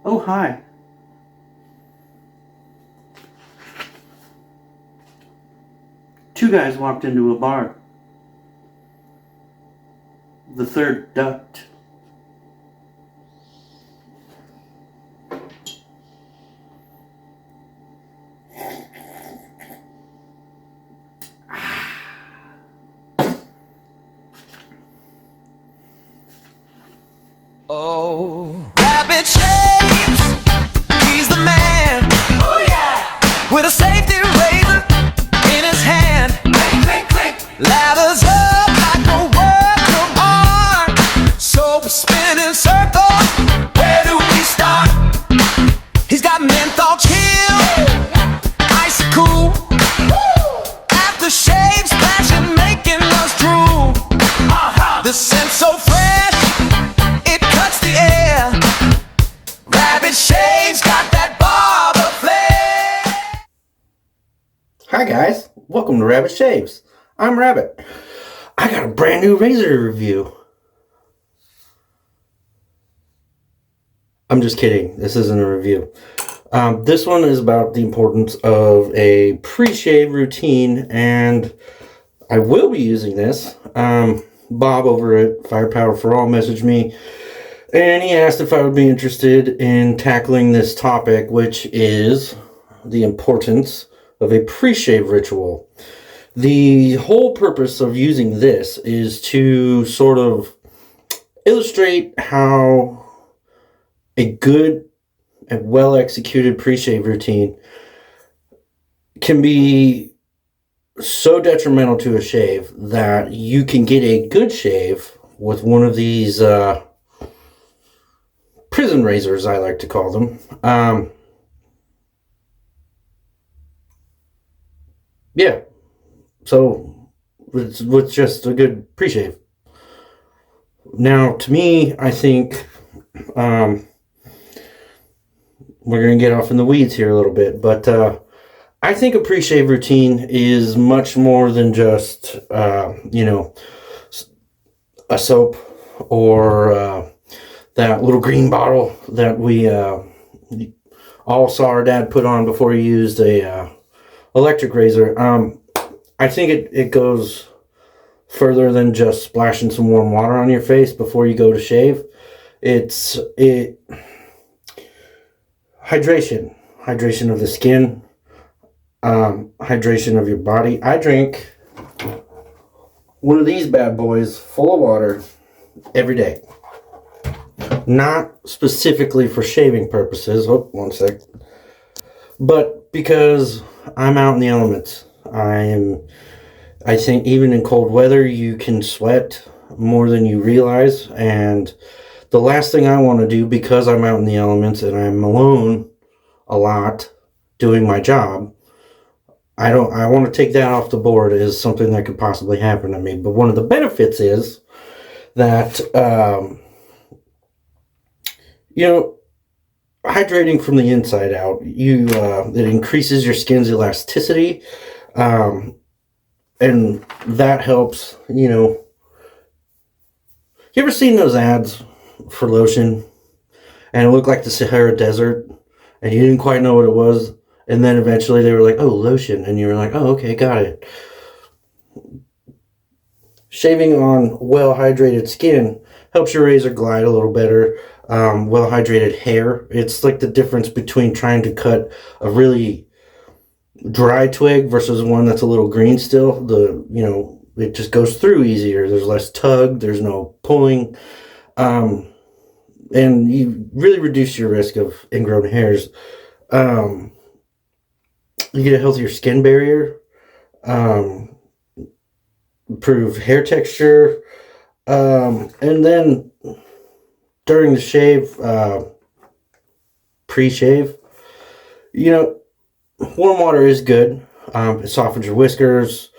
Oh, hi. Two guys walked into a bar. The third ducked. Oh, rabbit shapes, he's the man. Oh yeah, with a safety razor in his hand. Click, click, click. Ladders up like a work of art. So we spin in circles. Where do we start? He's got menthol chill, icy cool. After shave splashing, making us drool. The scent so fresh. Hi guys, welcome to Rabbit Shaves. I'm Rabbit. I got a brand new razor to review. I'm just kidding, this isn't a review. This one is about the importance of a pre-shave routine, and I will be using this. Bob over at Firepower for All messaged me, and he asked if I would be interested in tackling this topic, which is the importance of a pre-shave ritual. The whole purpose of using this is to sort of illustrate how a good and well-executed pre-shave routine can be so detrimental to a shave that you can get a good shave with one of these prison razors, I like to call them. Yeah, so with just a good pre-shave. Now, to me, I think we're going to get off in the weeds here a little bit, but I think a pre-shave routine is much more than just, a soap or that little green bottle that we all saw our dad put on before he used a electric razor. I think it goes further than just splashing some warm water on your face before you go to shave. It's hydration of the skin, hydration of your body. I drink one of these bad boys full of water every day. Not specifically for shaving purposes. Oh, one sec. But because I'm out in the elements. I think even in cold weather, you can sweat more than you realize. And the last thing I want to do, because I'm out in the elements and I'm alone a lot doing my job, I want to take that off the board as something that could possibly happen to me. But one of the benefits is that, hydrating from the inside out, it increases your skin's elasticity, and that helps. You ever seen those ads for lotion, and it looked like the Sahara Desert, and you didn't quite know what it was, and then eventually they were like, "Oh, lotion," and you were like, "Oh, okay, got it." Shaving on well-hydrated skin helps your razor glide a little better. Well-hydrated hair. It's like the difference between trying to cut a really dry twig versus one that's a little green still. It just goes through easier. There's less tug. There's no pulling. And you really reduce your risk of ingrown hairs. You get a healthier skin barrier. Improve hair texture. And then during the shave, pre-shave, warm water is good. It softens your whiskers,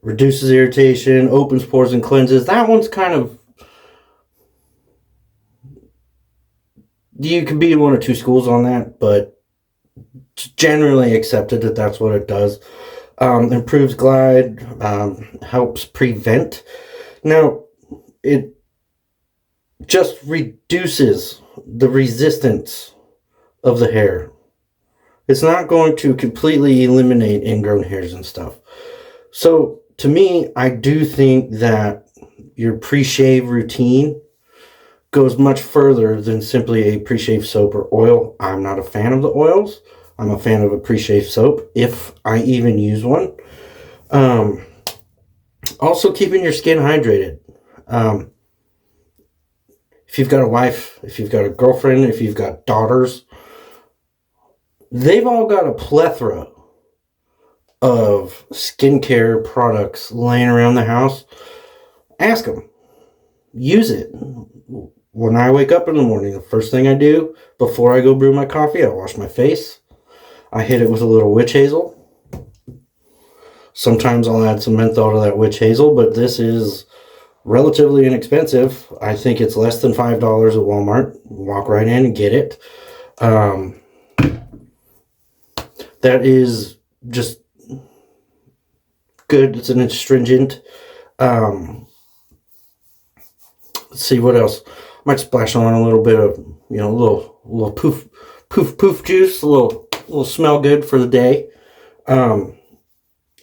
reduces irritation, opens pores and cleanses. That one's kind of, you can be in one or two schools on that, but it's generally accepted that that's what it does. Improves glide, helps prevent. Now, it just reduces the resistance of the hair. It's not going to completely eliminate ingrown hairs and stuff. So to me, I do think that your pre-shave routine goes much further than simply a pre-shave soap or oil. I'm not a fan of the oils. I'm a fan of a pre-shave soap, if I even use one. Also, keeping your skin hydrated. If you've got a wife, if you've got a girlfriend, if you've got daughters, they've all got a plethora of skincare products laying around the house. Ask them. Use it. When I wake up in the morning, the first thing I do before I go brew my coffee, I wash my face. I hit it with a little witch hazel. Sometimes I'll add some menthol to that witch hazel, but this is relatively inexpensive. I think it's less than $5 at Walmart. Walk right in and get it. That is just good. It's an astringent. Let's see what else. Might splash on a little bit of, a little poof juice, a little smell good for the day. And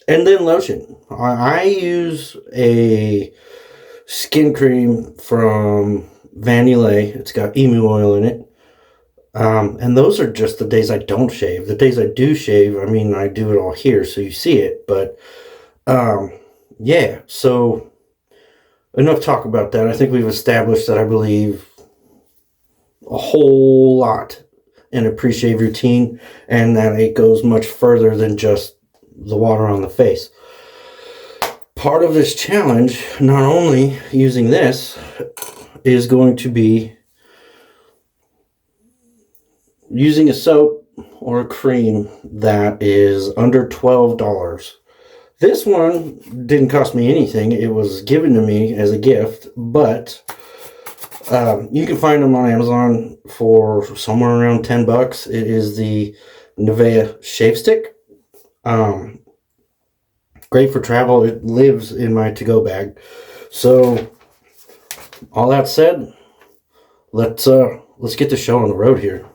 then lotion. I use a skin cream from Vanillay. It's got emu oil in it. And those are just the days I don't shave. The days I do shave, I do it all here, so you see it. But, yeah, so enough talk about that. I think we've established that I believe a whole lot in a pre-shave routine, and that it goes much further than just the water on the face. Part of this challenge, not only using this, is going to be using a soap or a cream that is under $12. This one didn't cost me anything. It was given to me as a gift, but you can find them on Amazon for somewhere around $10. It is the Nivea Shave Stick. Great for travel. It lives in my to-go bag. So, all that said, let's get the show on the road here.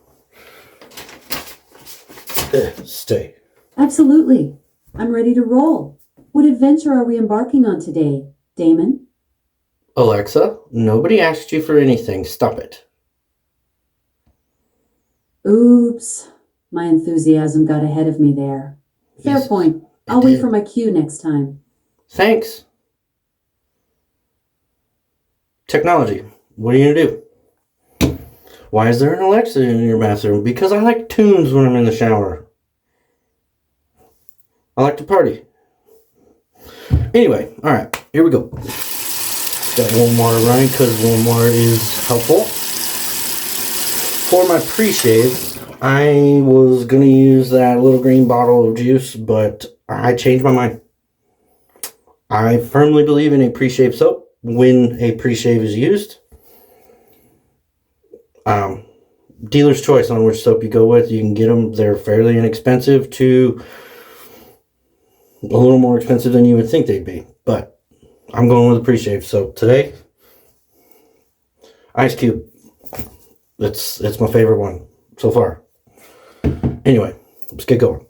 Stay. Absolutely. I'm ready to roll. What adventure are we embarking on today, Damon? Alexa, nobody asked you for anything. Stop it. Oops. My enthusiasm got ahead of me there. Fair Yes, point. I'll wait for my cue next time. Thanks. Technology. What are you going to do? Why is there an Alexa in your bathroom? Because I like tunes when I'm in the shower. I like to party. Anyway, alright, here we go. Got warm water running because warm water is helpful. For my pre-shave, I was going to use that little green bottle of juice, but I changed my mind. I firmly believe in a pre-shave soap when a pre-shave is used. Dealer's choice on which soap you go with. You can get them. They're fairly inexpensive to a little more expensive than you would think they'd be. But I'm going with a pre-shave soap today. Ice Cube. It's my favorite one so far. Anyway, let's get going.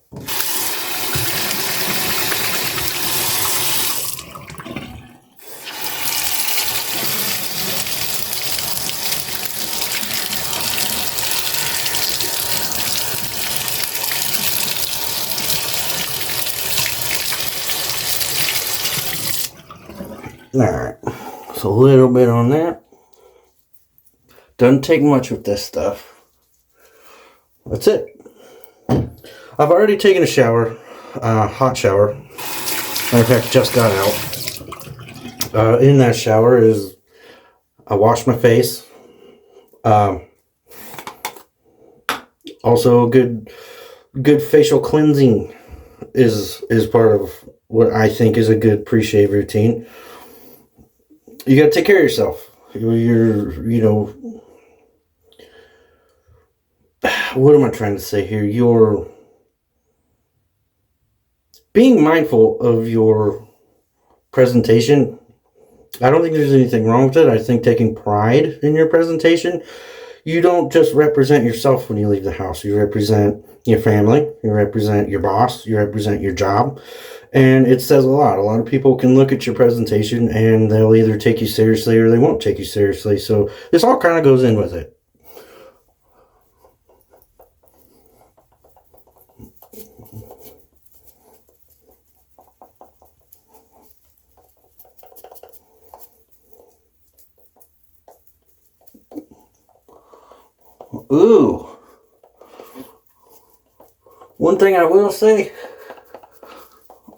Alright, so a little bit on that. Doesn't take much with this stuff. That's it. I've already taken a shower, hot shower. Matter of fact, just got out. In that shower I washed my face. Also, good facial cleansing is part of what I think is a good pre-shave routine. You gotta take care of yourself. What am I trying to say here? You're being mindful of your presentation. I don't think there's anything wrong with it. I think taking pride in your presentation. you don't just represent yourself when you leave the house. You represent your family, you represent your boss, you represent your job, and it says a lot. A lot of people can look at your presentation and they'll either take you seriously or they won't take you seriously. So this all kind of goes in with it. Ooh. One thing I will say,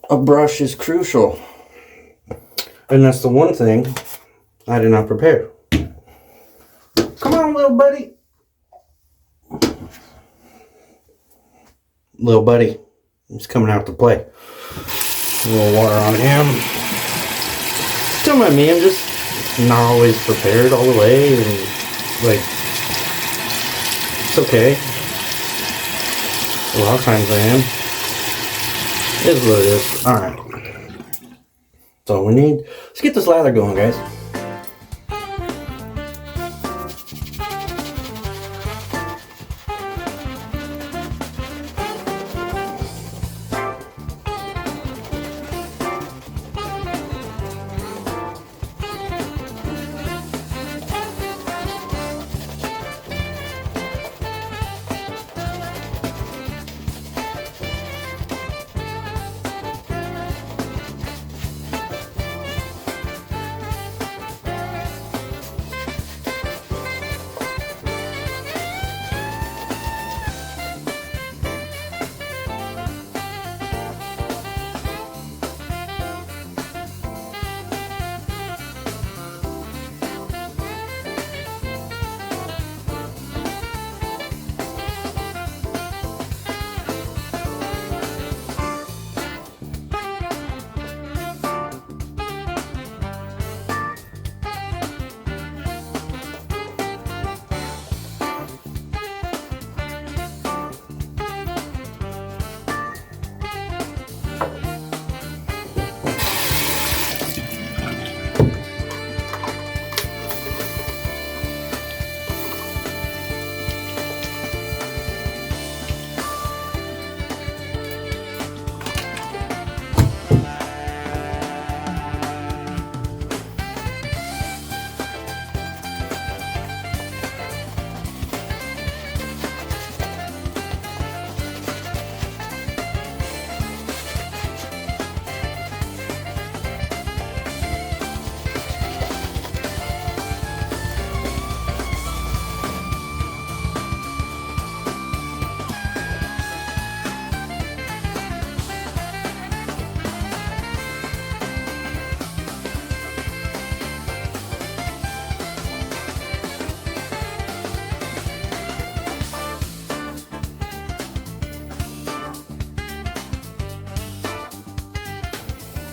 a brush is crucial. And that's the one thing I did not prepare. Come on, little buddy. Little buddy. He's coming out to play. A little water on him. Don't mind me, I'm just not always prepared all the way. And, like, it's okay. A lot of times I am. It is what it is. Alright. That's all we need. Let's get this lather going, guys.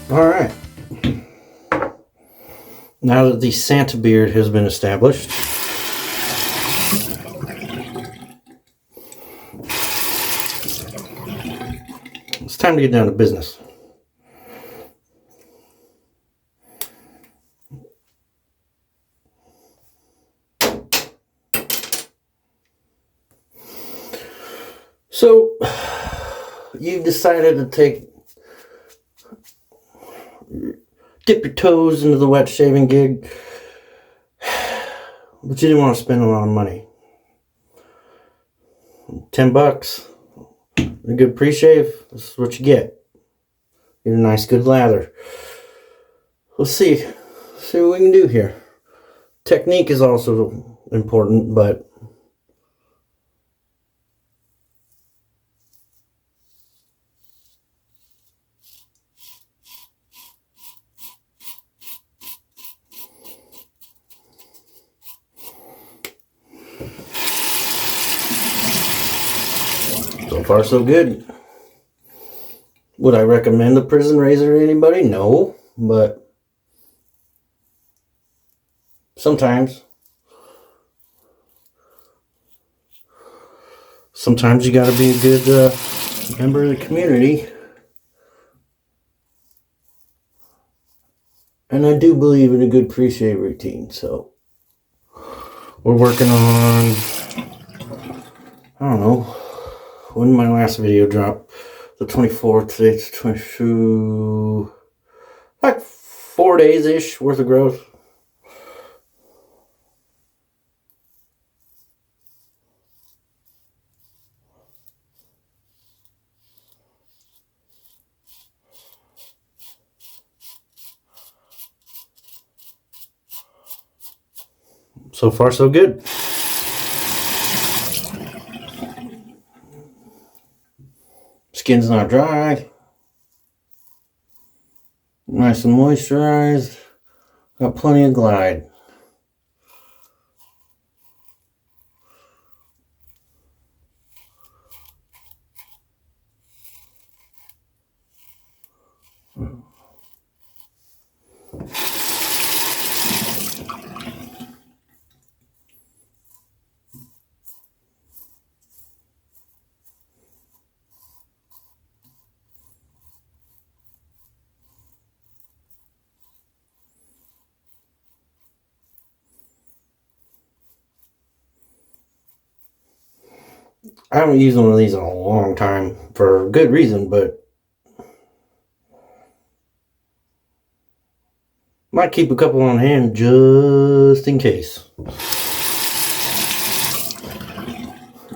Alright. Now that the Santa beard has been established, it's time to get down to business. So, you've decided to dip your toes into the wet shaving gig, but you didn't want to spend a lot of money. $10, a good pre-shave, this is what you get. Get a nice good lather. Let's see what we can do here. Technique is also important, but so far so good. Would I recommend a prison razor to anybody? No, but sometimes you got to be a good member of the community. And I do believe in a good pre-shave routine, so We're working on, I don't know, when did my last video drop? The 24th, today's 22, like 4 days-ish worth of growth. So far, so good. Skin's not dry. Nice and moisturized. Got plenty of glide. I haven't used one of these in a long time for good reason, but might keep a couple on hand just in case.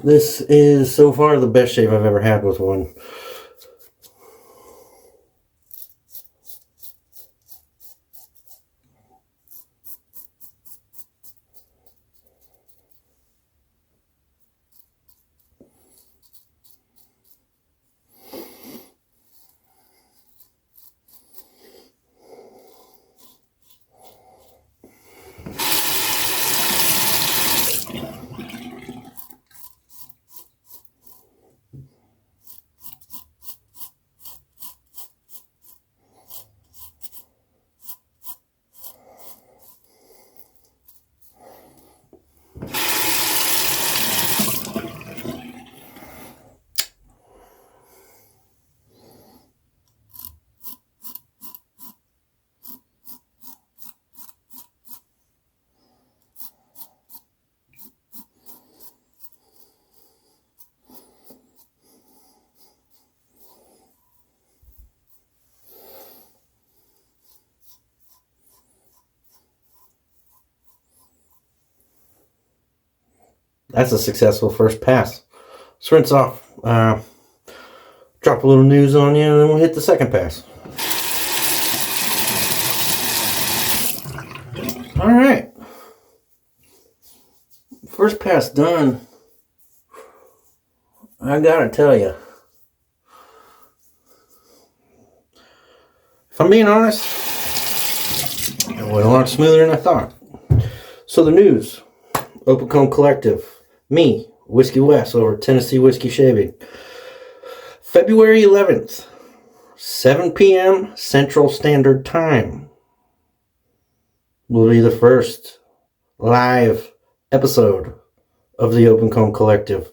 This is so far the best shave I've ever had with one. That's a successful first pass. Let's rinse off. Drop a little news on you, and then we'll hit the second pass. Alright. First pass done. I gotta tell you. If I'm being honest, it went a lot smoother than I thought. So the news. Open Comb Collective. Me, Whiskey West over Tennessee Whiskey Shaving. February 11th, 7 p.m. Central Standard Time will be the first live episode of the Open Comb Collective.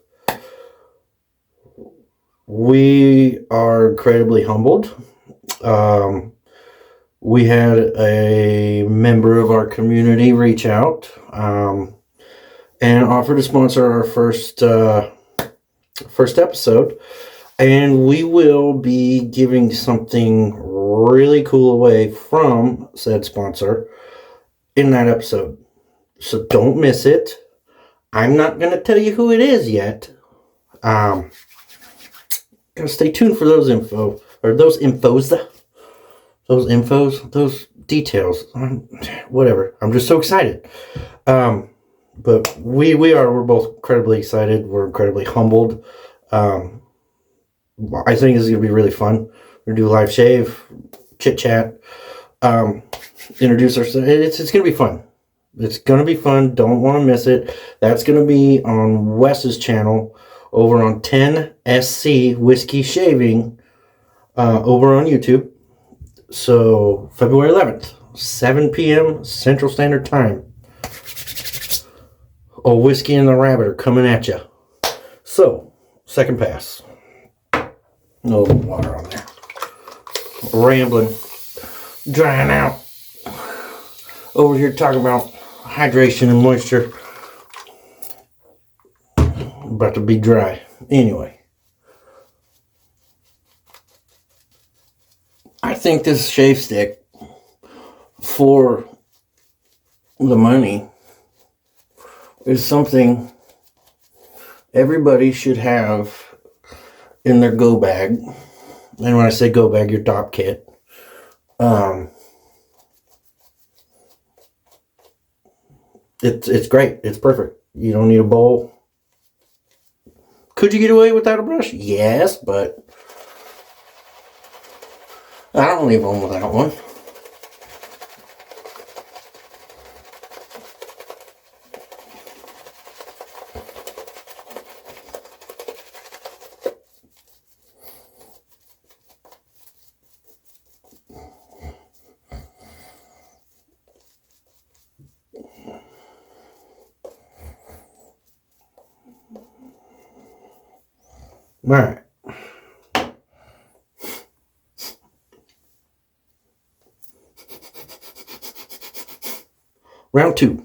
We are incredibly humbled. We had a member of our community reach out and offer to sponsor our first episode, and we will be giving something really cool away from said sponsor in that episode. So don't miss it. I'm not going to tell you who it is yet. Gotta stay tuned for those infos, those details. Whatever. I'm just so excited. But we're both incredibly excited. We're incredibly humbled. I think this is going to be really fun. We're going to do a live shave, chit chat, introduce ourselves. It's going to be fun. It's going to be fun. Don't want to miss it. That's going to be on Wes's channel over on 10SC Whiskey Shaving over on YouTube. So February 11th, 7 p.m. Central Standard Time. Oh, Whiskey and the Rabbit are coming at you. So, second pass. No water on there. Rambling. Drying out. Over here talking about hydration and moisture. About to be dry. Anyway. I think this shave stick, for the money, is something everybody should have in their go bag. And when I say go bag, your top kit. It's great. It's perfect. You don't need a bowl. Could you get away without a brush? Yes, but I don't leave home without one. All right. Round 2.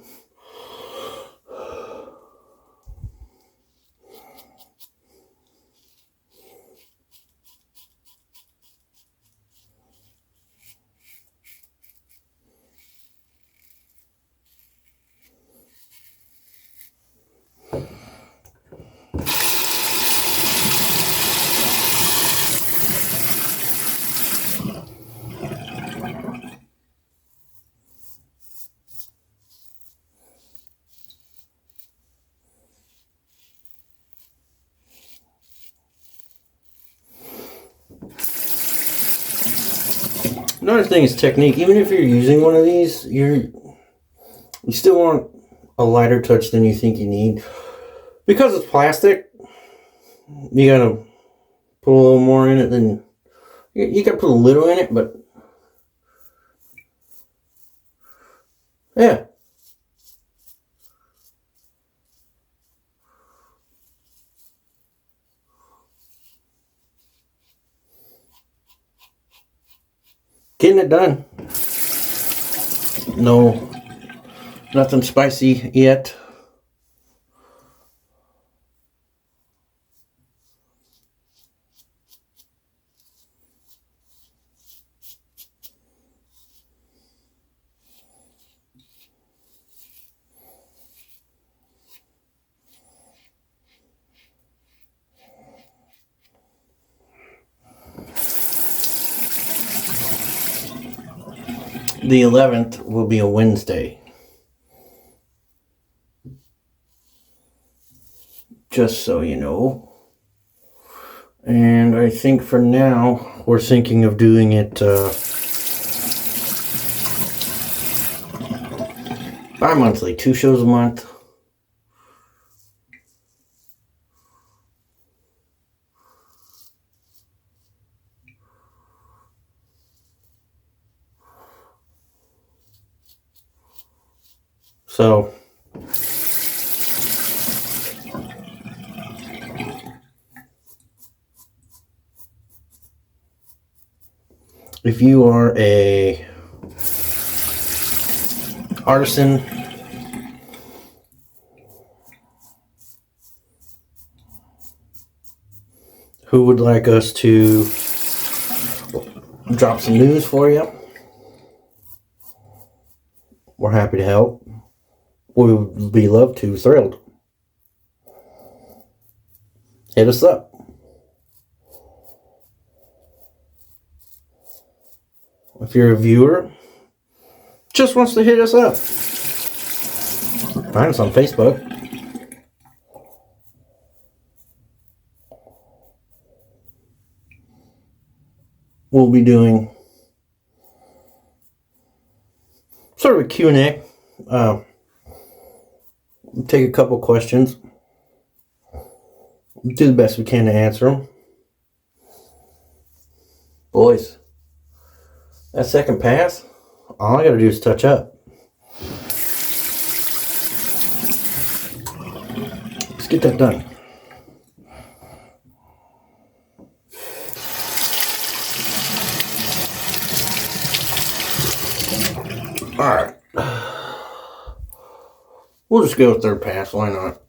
Another thing is technique. Even if you're using one of these, you still want a lighter touch than you think you need. Because it's plastic, you gotta put a little more in it than you gotta put a little in it, but yeah. Getting it done. No, nothing spicy yet. The 11th will be a Wednesday. Just so you know. And I think for now, we're thinking of doing it bi-monthly, 2 shows a month. So, if you are a artisan who would like us to drop some news for you, we're happy to help. We would be thrilled. Hit us up. If you're a viewer, just wants to hit us up, find us on Facebook. We'll be doing sort of a Q&A. Take a couple questions. Do the best we can to answer them. Boys, that second pass, all I gotta do is touch up. Let's get that done. Alright. We'll just go with third pass, why not?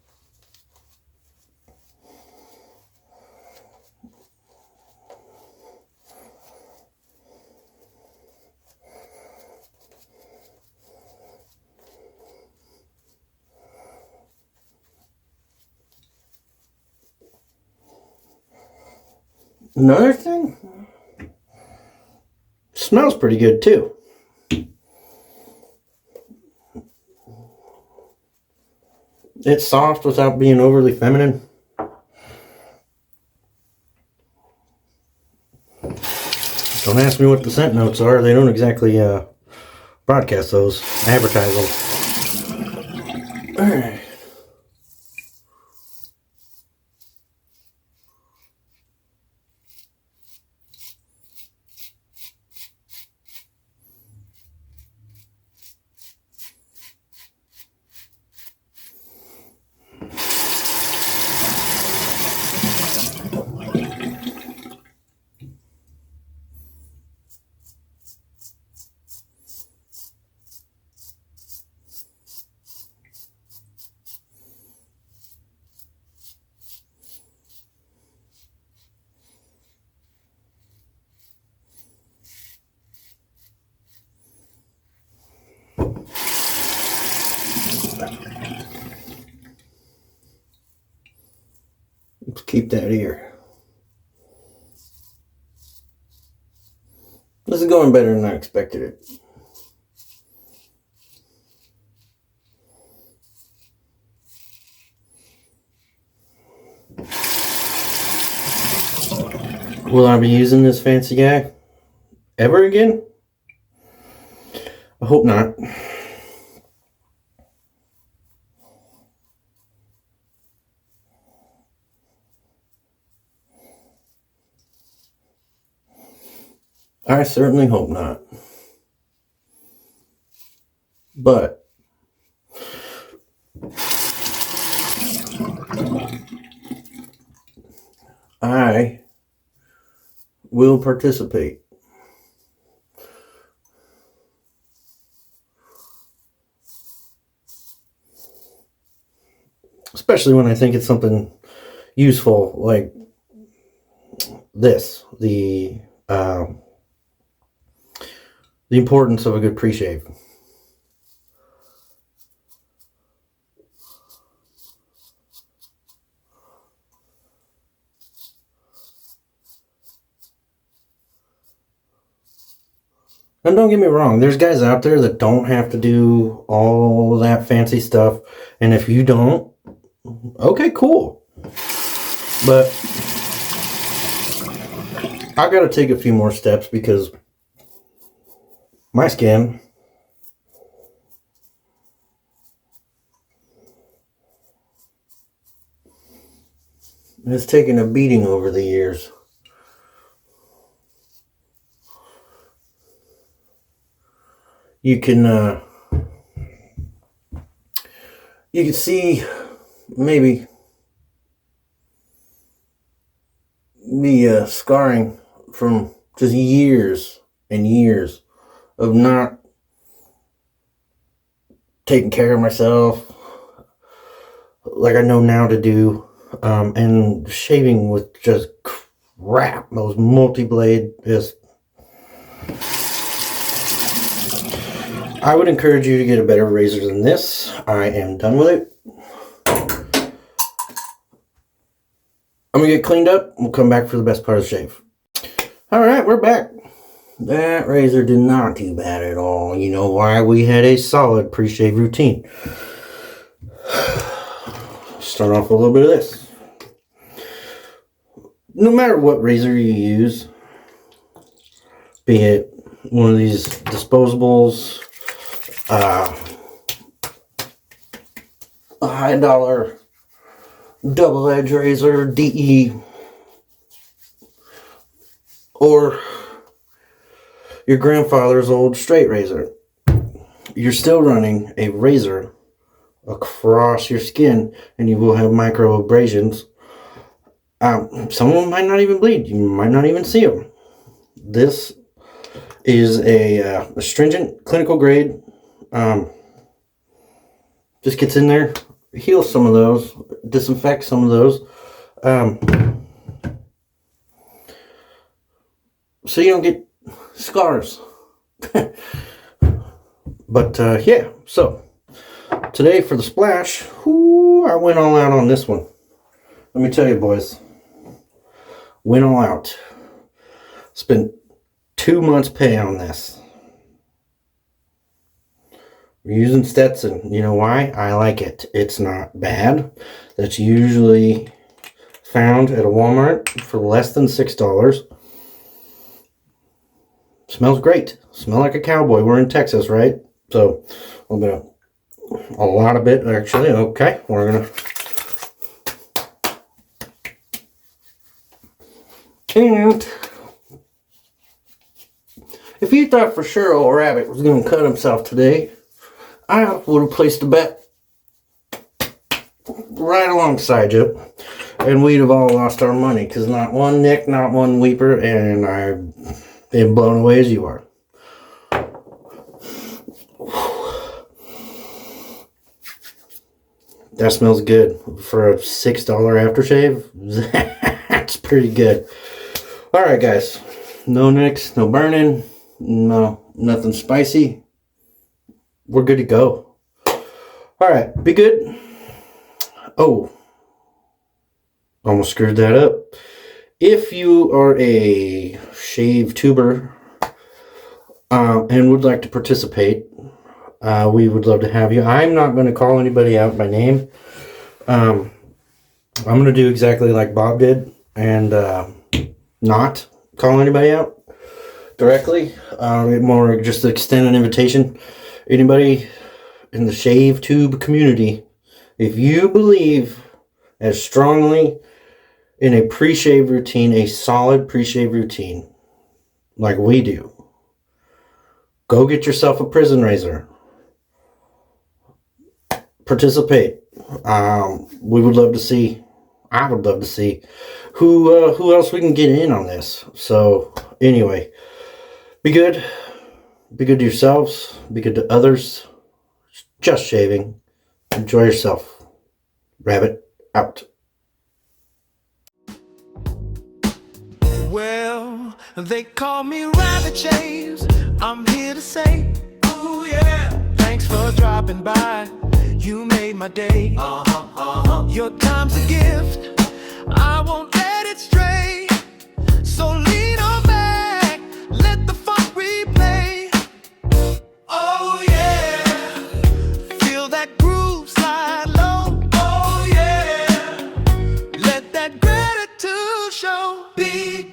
Another thing, smells pretty good too. It's soft without being overly feminine. Don't ask me what the scent notes are. They don't exactly broadcast those, advertise them. All right. Let's keep that here. This is going better than I expected it. Will I be using this fancy guy ever again? I hope not. I certainly hope not. But I will participate. Especially when I think it's something useful like this, the importance of a good pre-shave. And don't get me wrong, there's guys out there that don't have to do all that fancy stuff. And if you don't, okay, cool. But I gotta take a few more steps because my skin has taken a beating over the years. You can see maybe the scarring from just years and years of not taking care of myself like I know now to do, and shaving with just crap, those multi-blade, just... I would encourage you to get a better razor than this. I am done with it. I'm going to get cleaned up. We'll come back for the best part of the shave. Alright, we're back. That razor did not do bad at all. You know why? We had a solid pre-shave routine. Start off with a little bit of this. No matter what razor you use, be it one of these disposables, a high dollar double edge razor, DE, or your grandfather's old straight razor, you're still running a razor across your skin and you will have micro abrasions. Some of them might not even bleed. You might not even see them. This is a stringent clinical grade. Just gets in there, heals some of those, disinfects some of those, so you don't get scars. But yeah, so today for the splash, I went all out on this one. Let me tell you, boys, Went all out. Spent 2 months pay on this. We're using Stetson. You know why? I like it. It's not bad. That's usually found at a Walmart for less than $6. Smells great. Smell like a cowboy. We're in Texas, right? So a lot of it actually. Okay, we're gonna. And if you thought for sure old Rabbit was gonna cut himself today, I would have placed a bet right alongside you, and we'd have all lost our money, because not one nick, not one weeper, and I've been blown away as you are. That smells good for a $6 aftershave. That's pretty good. All right, guys. No nicks, no burning, nothing spicy. We're good to go. All right, be good. Oh, almost screwed that up. If you are a shave tuber and would like to participate, we would love to have you. I'm not going to call anybody out by name. I'm going to do exactly like Bob did and not call anybody out directly. More just extend an invitation. Anybody in the shave tube community, if you believe as strongly in a pre-shave routine, a solid pre-shave routine, like we do, go get yourself a prison razor. Participate. We would love to see. I would love to see who else we can get in on this. So anyway, be good. Be good to yourselves. Be good to others. Just shaving. Enjoy yourself. Rabbit out. Well, they call me Rabbit Shaves. I'm here to say, ooh yeah, thanks for dropping by. You made my day. Your time's a gift. I won't let it stray. So lean on back, let the funk replay. Oh yeah, feel that groove slide low. Oh yeah, let that gratitude show. Be